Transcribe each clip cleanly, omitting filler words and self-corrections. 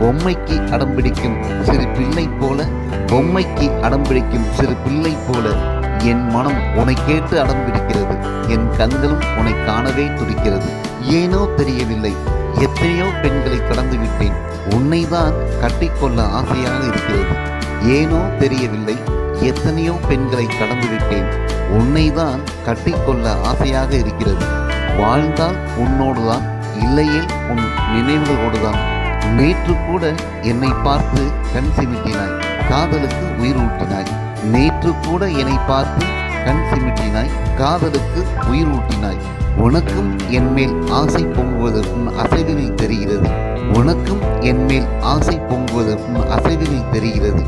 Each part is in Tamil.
பொம்மைக்கு அடம்பிடிக்கும் சிறு பிள்ளை போல, பொம்மைக்கு அடம்பிடிக்கும் சிறு பிள்ளை போல என் மனம் உன்னை கேட்டு அடம்பிடிக்கிறது. என் கண்களும் உன்னை காணவே துடிக்கிறது. ஏனோ தெரியவில்லை, எத்தனையோ பெண்களை கடந்து விட்டேன், உன்னைதான் கட்டிக்கொள்ள ஆசையாக இருக்கிறது. ஏனோ தெரியவில்லை, எத்தனையோ பெண்களை கடந்து விட்டேன், உன்னைதான் கட்டிக்கொள்ள ஆசையாக இருக்கிறது. வாழ்ந்தால் உன்னோடுதான், இல்லையேல் உன் நினைவுகளோடுதான். நேற்று கூட என்னை பார்த்து கண் சிமிட்டினாய், காதலுக்கு உயிர் ஊட்டினாய். நேற்று கூட என்னை பார்த்து கண் சிமிட்டினாய், காதலுக்கு உயிர் ஊட்டினாய். உனக்கும் என் மேல் ஆசை பொங்குவது உன் அசைவுகளில் தெரிகிறது. உனக்கும் என் மேல் ஆசை பொங்குவது உன் அசைவுகளில் தெரிகிறது.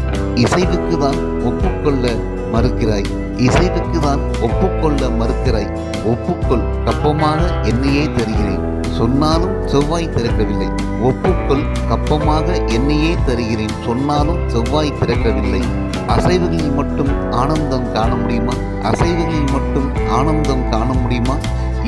இசைவுக்கு தான் ஒப்புக்கொள்ள மறுக்கிறாய், இசைவுக்கு தான் ஒப்புக்கொள்ள மறுக்கிறாய். ஒப்புக்கொள், கப்பமாக என்னையே தருகிறேன், சொன்னாலும் செவ்வாய் திறக்கவில்லை. ஒப்புக்கொள், கப்பமாக என்னையே தருகிறேன், சொன்னாலும் செவ்வாய் திறக்கவில்லை. அசைவுகளில் மட்டும் ஆனந்தம் காண முடியுமா? அசைவுகளில் மட்டும் ஆனந்தம் காண முடியுமா?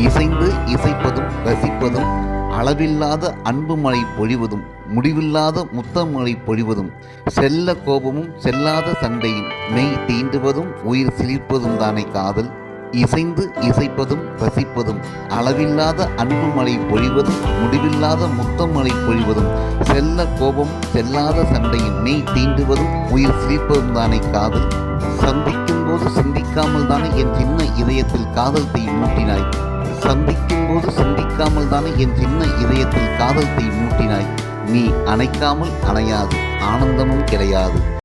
இசைந்து இசைப்பதும் ரசிப்பதும், அளவில்லாத அன்பு மழை பொழிவதும், முடிவில்லாத முத்தமழை பொழிவதும், செல்ல கோபமும் செல்லாத சண்டையும், மெய் தீண்டுவதும் உயிர் சிலிர்ப்பதும் தானே காதல். இசைந்து இசைப்பதும் ரசிப்பதும், அளவில்லாத அன்பு மழை பொழிவதும், முடிவில்லாத முத்தமழை பொழிவதும், செல்ல கோபம் செல்லாத சண்டையும், மெய் தீண்டுவதும் உயிர் சிலிர்ப்பதும் தானே காதல். சந்திக்கும் போது சிந்திக்காமல் தானே என் சின்ன இதயத்தில் காதல் தீ மூட்டினாய். சந்திக்கும் போது சிந்திக்காமல் தானே என் சின்ன இதயத்தில் காதல் தீ மூட்டினாய். நீ அணைக்காமல் அணையாது, ஆனந்தமும் கிடையாது.